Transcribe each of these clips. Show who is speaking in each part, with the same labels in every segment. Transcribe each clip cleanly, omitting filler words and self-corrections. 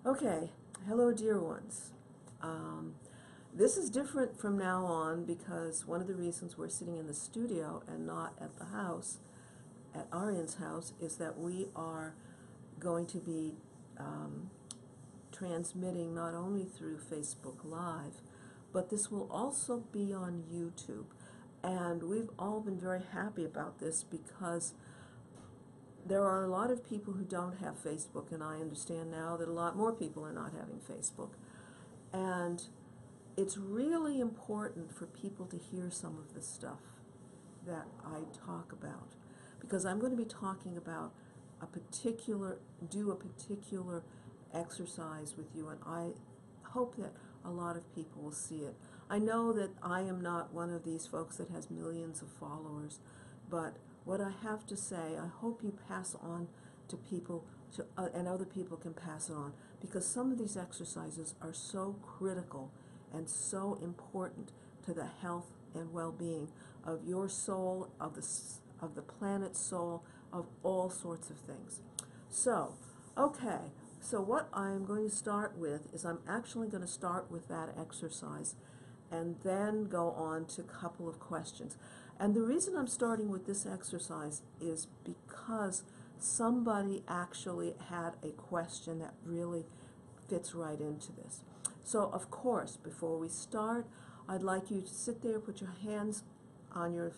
Speaker 1: Okay, hello dear ones. This is different from now on because one of the reasons we're sitting in the studio and not at the house, at Arian's house, is that we are going to be transmitting not only through Facebook Live, but this will also be on YouTube. And we've all been very happy about this because there are a lot of people who don't have Facebook, and I understand now that a lot more people are not having Facebook. And it's really important for people to hear some of the stuff that I talk about, because I'm going to be talking about do a particular exercise with you, and I hope that a lot of people will see it. I know that I am not one of these folks that has millions of followers, but what I have to say, I hope you pass on to people, and other people can pass it on, because some of these exercises are so critical and so important to the health and well-being of your soul, of the planet's soul, of all sorts of things. So, okay, so what I'm going to start with is I'm actually going to start with that exercise and then go on to a couple of questions. And the reason I'm starting with this exercise is because somebody actually had a question that really fits right into this. So of course, before we start, I'd like you to sit there, put your hands on your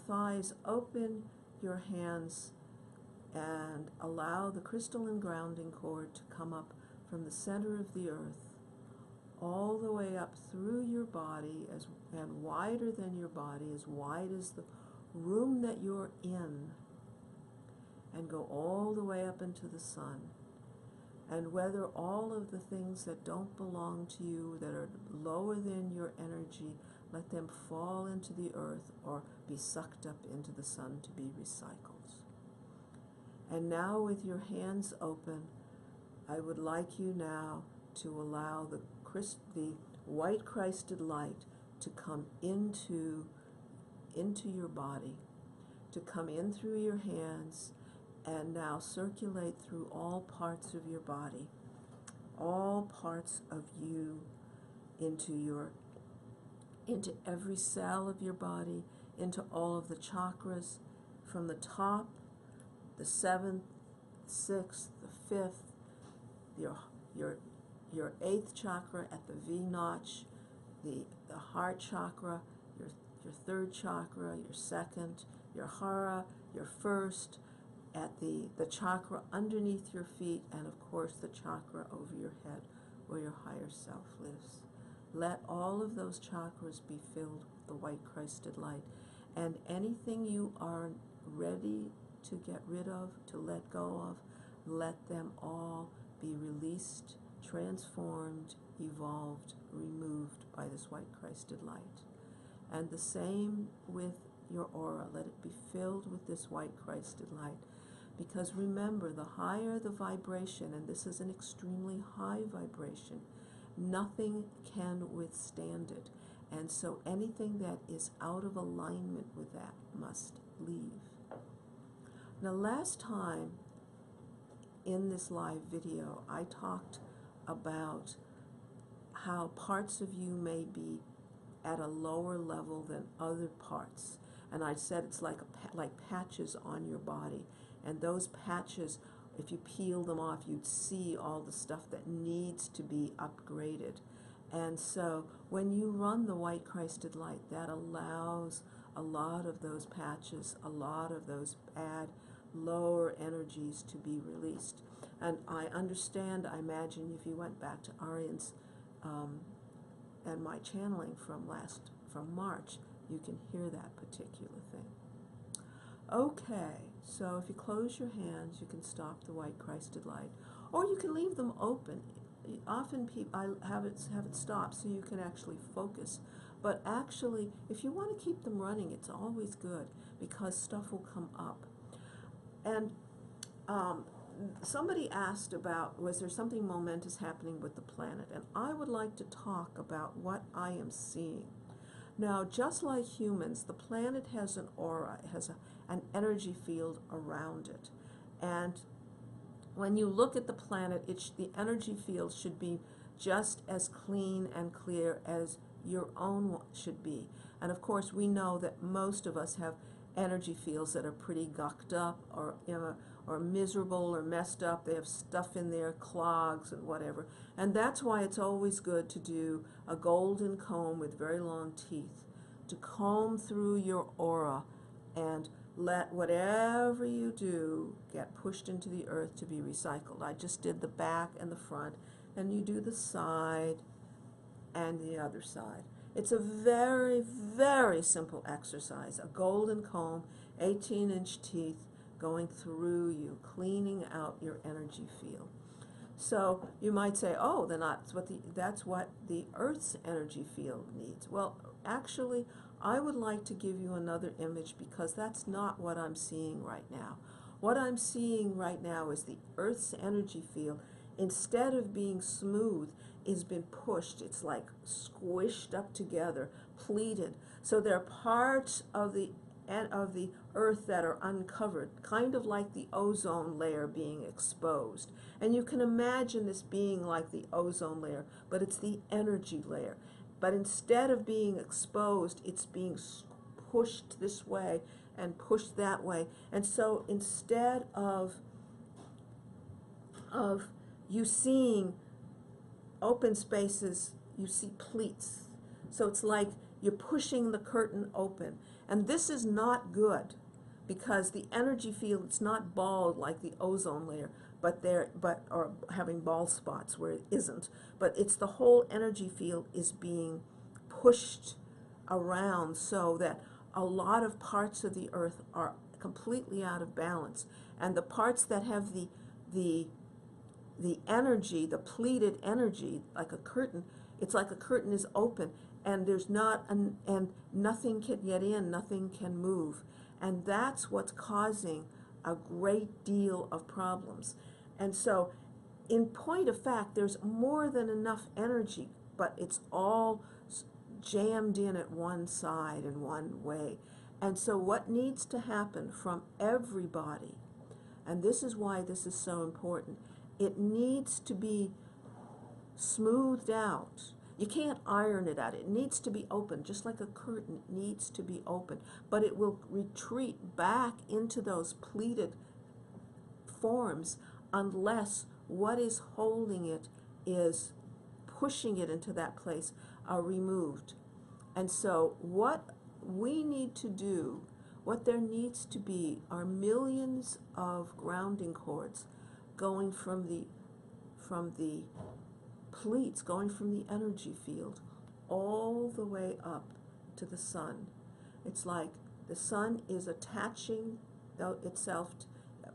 Speaker 1: thighs, open your hands, and allow the crystalline grounding cord to come up from the center of the earth all the way up through your body, and wider than your body, as wide as the room that you're in, and go all the way up into the sun. And whether all of the things that don't belong to you, that are lower than your energy, let them fall into the earth or be sucked up into the sun to be recycled. And now, with your hands open, I would like you now to allow the white Christed light to come into your body, to come in through your hands, and now circulate through all parts of your body, all parts of you, into every cell of your body, into all of the chakras, from the top, the 7th, 6th, the 5th, your 8th chakra at the V notch, the heart chakra, your 3rd chakra, your 2nd, your hara, your 1st, at the chakra underneath your feet, and of course the chakra over your head where your higher self lives. Let all of those chakras be filled with the white Christed light, and anything you are ready to get rid of, to let go of, let them all be released, transformed, evolved, removed by this white Christed light. And the same with your aura. Let it be filled with this white Christed light. Because remember, the higher the vibration, and this is an extremely high vibration, nothing can withstand it. And so anything that is out of alignment with that must leave. Now, last time in this live video, I talked about how parts of you may be at a lower level than other parts. And I said it's like patches on your body. And those patches, if you peel them off, you'd see all the stuff that needs to be upgraded. And so when you run the white Christed light, that allows a lot of those patches, a lot of those bad, lower energies to be released. And I understand, I imagine if you went back to Arian's and my channeling from March, you can hear that particular thing. Okay, so if you close your hands, you can stop the white Christed light, or you can leave them open. Often I have it stop so you can actually focus. But actually, if you want to keep them running, it's always good, because stuff will come up. And somebody asked about, was there something momentous happening with the planet? And I would like to talk about what I am seeing. Now, just like humans, the planet has an aura, it has an energy field around it. And when you look at the planet, the energy field should be just as clean and clear as your own should be. And of course, we know that most of us have energy fields that are pretty gucked up, or or miserable or messed up. They have stuff in there, clogs and whatever. And that's why it's always good to do a golden comb with very long teeth, to comb through your aura and let whatever you do get pushed into the earth to be recycled. I just did the back and the front, and you do the side and the other side. It's a very, very simple exercise. A golden comb, 18-inch teeth going through you, cleaning out your energy field. So you might say, oh, then that's what the Earth's energy field needs. Well, actually, I would like to give you another image, because that's not what I'm seeing right now. What I'm seeing right now is the Earth's energy field, instead of being smooth, is been pushed. It's like squished up together, pleated. So there are parts of the Earth that are uncovered, kind of like the ozone layer being exposed. And you can imagine this being like the ozone layer, but it's the energy layer. But instead of being exposed, it's being pushed this way and pushed that way. And so instead of you seeing open spaces, you see pleats. So it's like you're pushing the curtain open. And this is not good, because the energy field, it's not bald like the ozone layer, or having bald spots where it isn't. But it's the whole energy field is being pushed around, so that a lot of parts of the earth are completely out of balance. And the parts that have the energy, the pleated energy, like a curtain, it's like a curtain is open, and there's and nothing can get in, nothing can move. And that's what's causing a great deal of problems. And so, in point of fact, there's more than enough energy, but it's all jammed in at one side in one way. And so what needs to happen from everybody, and this is why this is so important, it needs to be smoothed out. You can't iron it out. It needs to be open, just like a curtain needs to be open. But it will retreat back into those pleated forms unless what is holding it is pushing it into that place are removed. And so what we need to do, what there needs to be, are millions of grounding cords going from the pleats, going from the energy field all the way up to the sun. It's like the sun is attaching itself,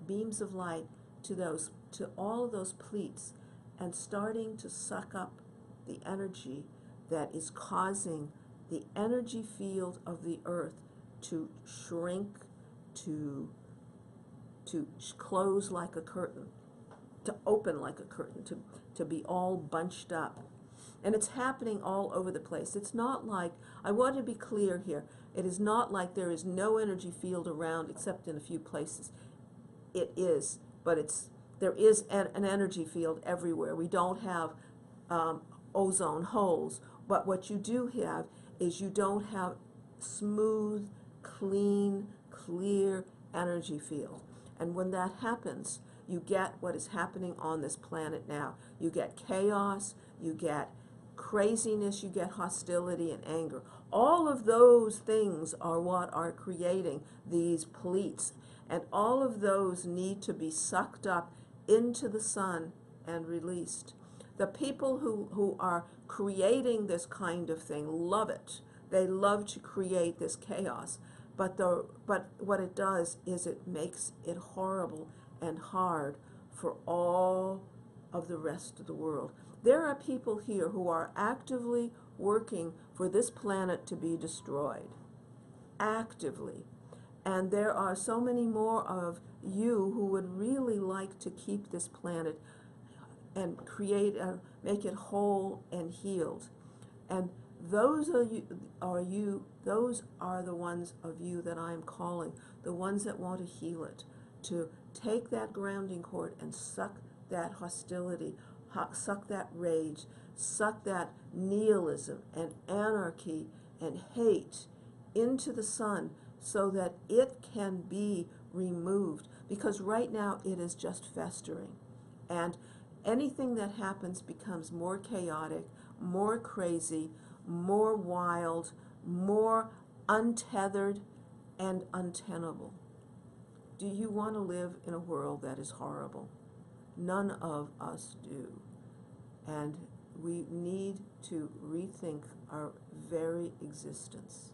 Speaker 1: beams of light, to all of those pleats, and starting to suck up the energy that is causing the energy field of the earth to shrink, to close like a curtain, to open like a curtain, to be all bunched up. And it's happening all over the place. It's not like, I want to be clear here, it is not like there is no energy field around except in a few places. It is, but there is an energy field everywhere. We don't have ozone holes, but what you do have is you don't have smooth, clean, clear energy field. And when that happens, you get what is happening on this planet now. You get chaos, you get craziness, you get hostility and anger. All of those things are what are creating these pleats. And all of those need to be sucked up into the sun and released. The people who are creating this kind of thing love it. They love to create this chaos. But what it does is it makes it horrible and hard for all of the rest of the world. There are people here who are actively working for this planet to be destroyed. Actively. And there are so many more of you who would really like to keep this planet and make it whole and healed. And those are the ones of you that I am calling, the ones that want to heal it, to take that grounding cord and suck that hostility, suck that rage, suck that nihilism and anarchy and hate into the sun so that it can be removed, because right now it is just festering. And anything that happens becomes more chaotic, more crazy, more wild, more untethered and untenable. Do you want to live in a world that is horrible? None of us do. And we need to rethink our very existence.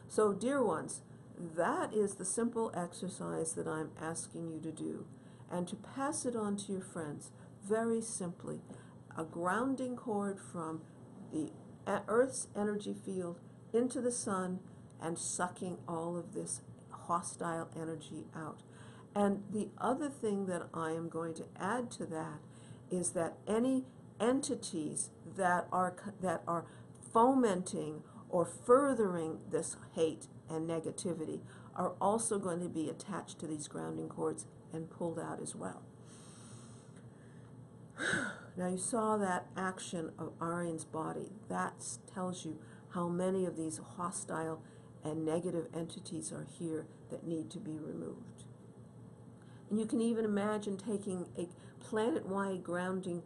Speaker 1: So, dear ones, that is the simple exercise that I'm asking you to do, and to pass it on to your friends very simply. A grounding cord from the Earth's energy field into the sun and sucking all of this hostile energy out. And the other thing that I am going to add to that is that any entities that are fomenting or furthering this hate and negativity are also going to be attached to these grounding cords and pulled out as well. Now you saw that action of Arian's body. That tells you how many of these hostile and negative entities are here that need to be removed. And you can even imagine taking a planet-wide grounding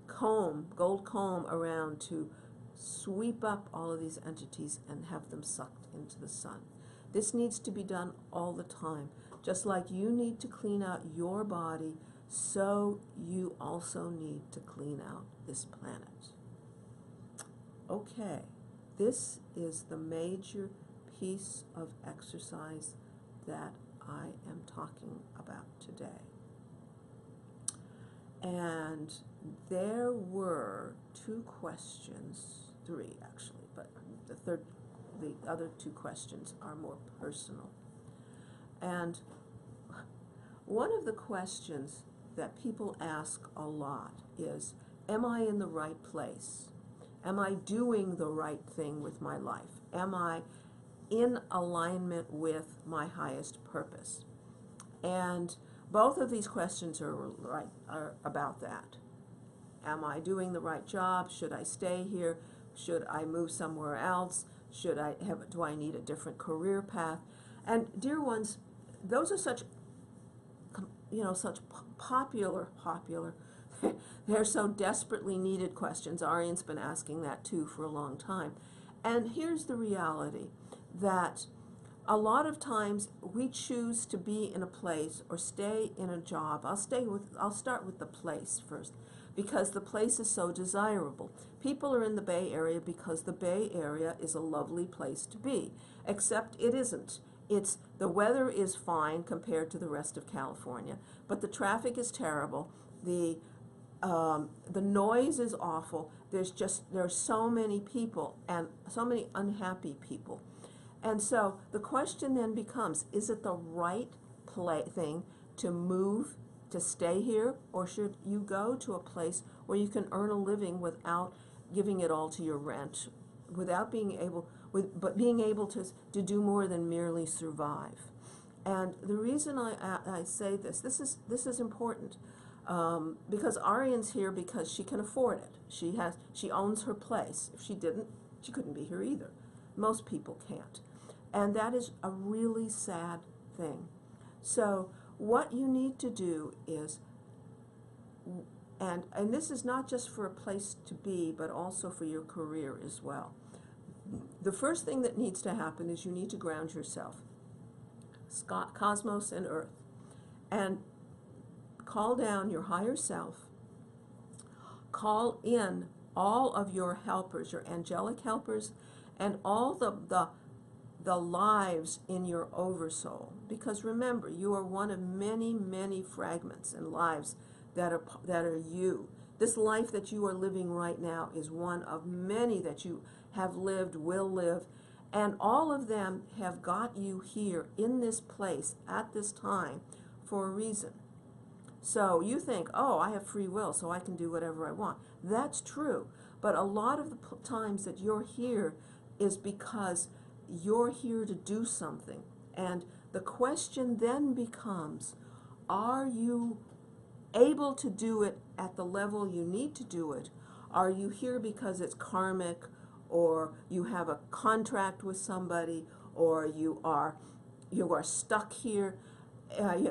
Speaker 1: comb, gold comb around to sweep up all of these entities and have them sucked into the sun. This needs to be done all the time. Just like you need to clean out your body, so you also need to clean out this planet. Okay, this is the major piece of exercise that I am talking about today. And there were two questions, three actually, but the other two questions are more personal. And one of the questions that people ask a lot is, am I in the right place? Am I doing the right thing with my life? Am I in alignment with my highest purpose? And both of these questions are about that. Am I doing the right job? Should I stay here? Should I move somewhere else? Do I need a different career path? And dear ones, those are such popular, they're so desperately needed questions. Arian's been asking that too for a long time. And here's the reality, that a lot of times we choose to be in a place or stay in a job. I'll start with the place first, because the place is so desirable. People are in the Bay Area because the Bay Area is a lovely place to be, except it isn't. The weather is fine compared to the rest of California, but the traffic is terrible. The noise is awful. There are so many people and so many unhappy people. And so the question then becomes, is it the right thing to move, to stay here, or should you go to a place where you can earn a living without giving it all to your rent, without being able, but being able to do more than merely survive? And the reason I say this is important, because Arian's here because she can afford it. She owns her place. If she didn't, she couldn't be here either. Most people can't. And that is a really sad thing. So what you need to do is, and this is not just for a place to be, but also for your career as well. The first thing that needs to happen is you need to ground yourself, cosmos and earth, and call down your higher self, call in all of your helpers, your angelic helpers, and all the lives in your oversoul. Because remember, you are one of many, many fragments and lives that are you. This life that you are living right now is one of many that you have lived, will live, and all of them have got you here in this place at this time for a reason. So you think, oh, I have free will, so I can do whatever I want. That's true. But a lot of the times that you're here is because you're here to do something. And the question then becomes, are you able to do it at the level you need to do it? Are you here because it's karmic, or you have a contract with somebody, or you are stuck here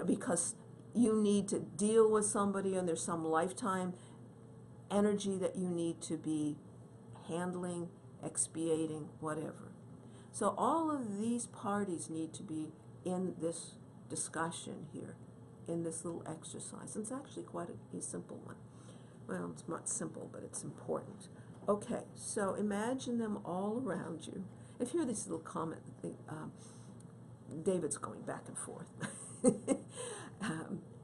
Speaker 1: because you need to deal with somebody and there's some lifetime energy that you need to be handling, expiating, whatever. So all of these parties need to be in this discussion here, in this little exercise. And it's actually quite a simple one. Well, it's not simple, but it's important. Okay, so imagine them all around you. If you hear this little comment, David's going back and forth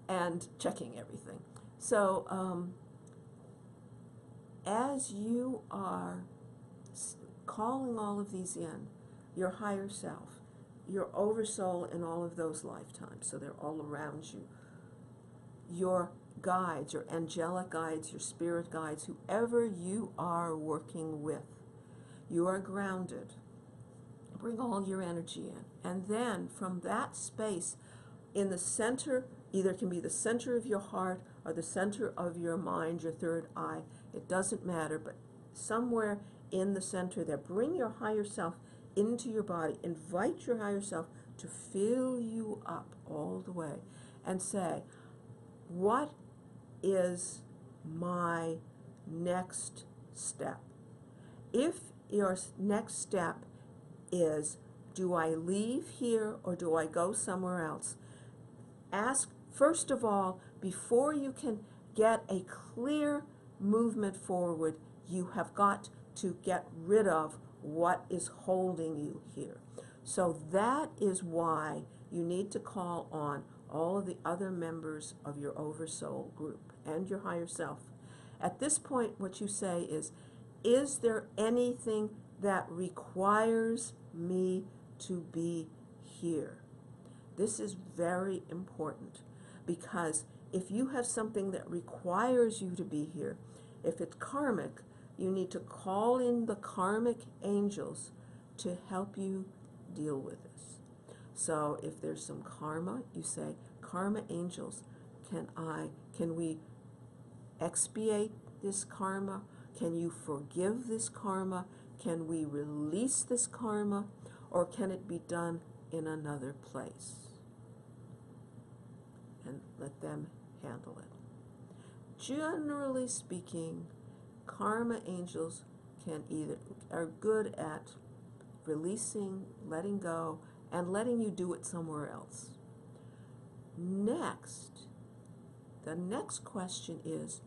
Speaker 1: and checking everything. So as you are calling all of these in, your higher self, your oversoul in all of those lifetimes, so they're all around you, your guides, your angelic guides, your spirit guides, whoever you are working with, you are grounded. Bring all your energy in. And then from that space, in the center, either it can be the center of your heart or the center of your mind, your third eye, it doesn't matter, but somewhere in the center there, bring your higher self into your body. Invite your higher self to fill you up all the way and say, what is my next step? If your next step is, do I leave here or do I go somewhere else? Ask, first of all, before you can get a clear movement forward, you have got to get rid of what is holding you here. So that is why you need to call on all of the other members of your oversoul group and your higher self. At this point, what you say is there anything that requires me to be here? This is very important, because if you have something that requires you to be here, if it's karmic, you need to call in the karmic angels to help you deal with this. So if there's some karma, you say, karma angels, can we expiate this karma? Can you forgive this karma? Can we release this karma? Or can it be done in another place? And let them handle it. Generally speaking, karma angels are good at releasing, letting go, and letting you do it somewhere else. Next, the next question is,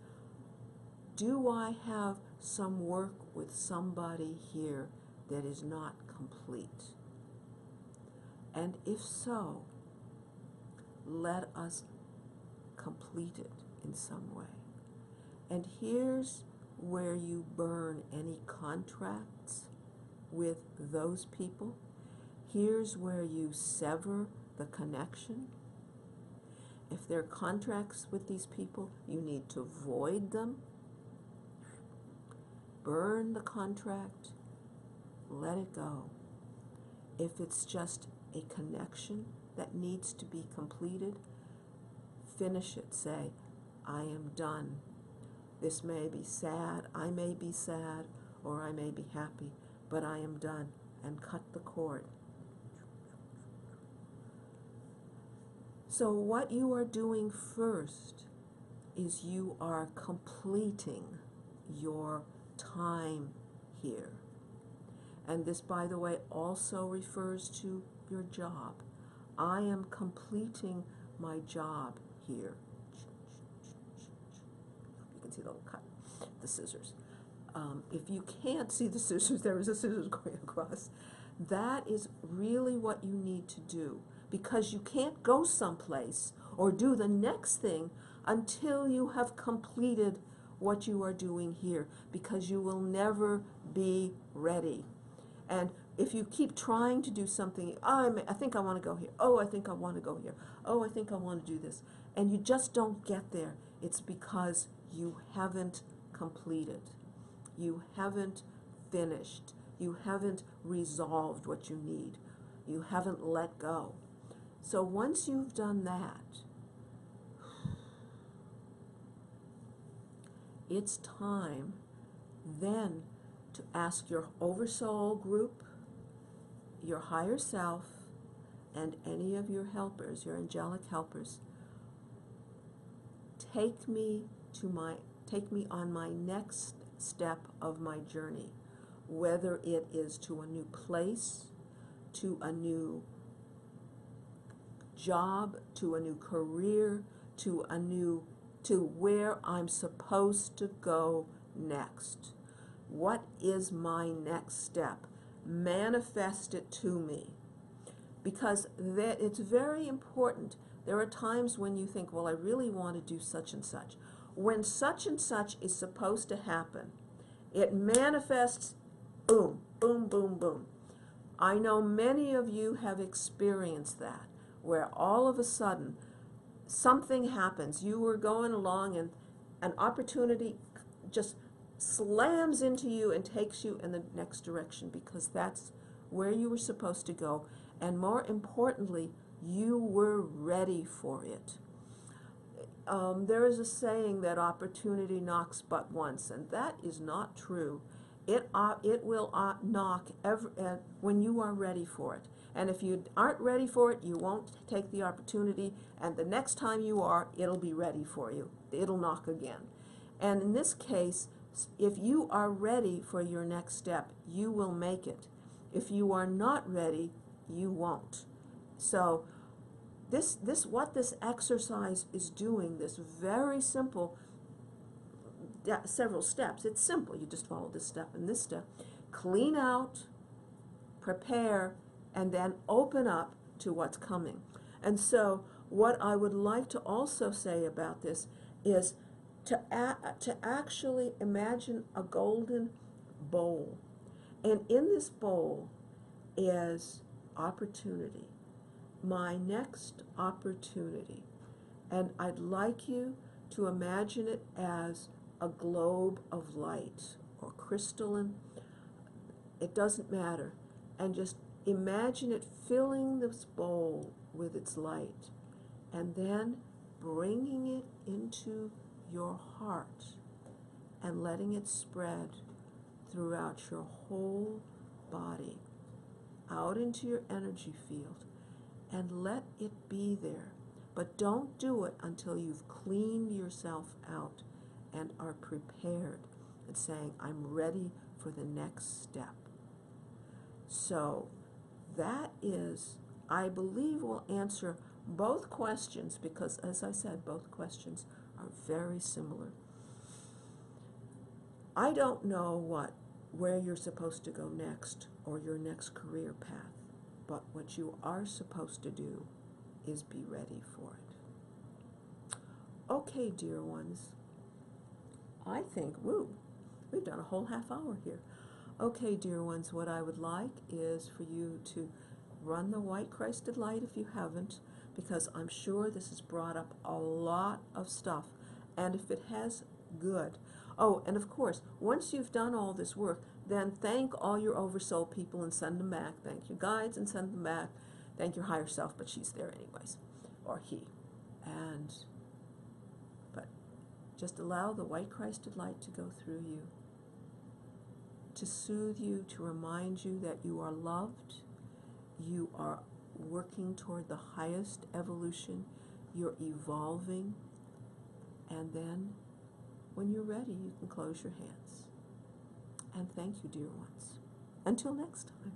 Speaker 1: do I have some work with somebody here that is not complete? And if so, let us complete it in some way. And here's where you burn any contracts with those people. Here's where you sever the connection. If there are contracts with these people, you need to void them. Burn the contract. Let it go. If it's just a connection that needs to be completed, finish it. Say, I am done. This may be sad, I may be sad, or I may be happy, but I am done, and cut the cord. So what you are doing first is you are completing your time here. And this, by the way, also refers to your job. I am completing my job here. You can see the little cut, the scissors. If you can't see the scissors, there is a scissors going across. That is really what you need to do, because you can't go someplace or do the next thing until you have completed what you are doing here, because you will never be ready. And if you keep trying to do something, I think I want to go here. Oh, I think I want to go here. Oh, I think I want to do this. And you just don't get there. It's because you haven't completed. You haven't finished. You haven't resolved what you need. You haven't let go. So once you've done that, it's time then to ask your oversoul group, your higher self, and any of your helpers, your angelic helpers, take me on my next step of my journey, whether it is to a new place, to a new job, to a new career, to where I'm supposed to go next. What is my next step? Manifest it to me. Because it's very important. There are times when you think, well, I really want to do such and such. When such and such is supposed to happen, it manifests, boom, boom, boom, boom. I know many of you have experienced that, where all of a sudden something happens. You were going along and an opportunity just slams into you and takes you in the next direction, because that's where you were supposed to go. And more importantly, you were ready for it. There is a saying that opportunity knocks but once, and that is not true. It will knock when you are ready for it. And if you aren't ready for it, you won't take the opportunity, and the next time you are, it'll be ready for you. It'll knock again. And in this case, if you are ready for your next step, you will make it. If you are not ready, you won't. So what this exercise is doing, this very simple, several steps. It's simple. You just follow this step and this step. Clean out, prepare, and then open up to what's coming. And so what I would like to also say about this is to actually imagine a golden bowl. And in this bowl is opportunity, my next opportunity. And I'd like you to imagine it as a globe of light or crystalline. It doesn't matter. And just imagine it filling this bowl with its light, and then bringing it into your heart and letting it spread throughout your whole body, out into your energy field, and let it be there. But don't do it until you've cleaned yourself out and are prepared and saying, I'm ready for the next step. So that is, I believe, will answer both questions, because as I said, both questions are very similar. I don't know where you're supposed to go next or your next career path, but what you are supposed to do is be ready for it. Okay, dear ones, I think, we've done a whole half hour here. Okay, dear ones, what I would like is for you to run the white Christed light if you haven't, because I'm sure this has brought up a lot of stuff. And if it has, good. Oh, and of course, once you've done all this work, then thank all your oversoul people and send them back. Thank your guides and send them back. Thank your higher self, but she's there anyways, or he. But just allow the white Christed light to go through you, to soothe you, to remind you that you are loved, you are working toward the highest evolution, you're evolving, and then when you're ready, you can close your hands. And thank you, dear ones. Until next time.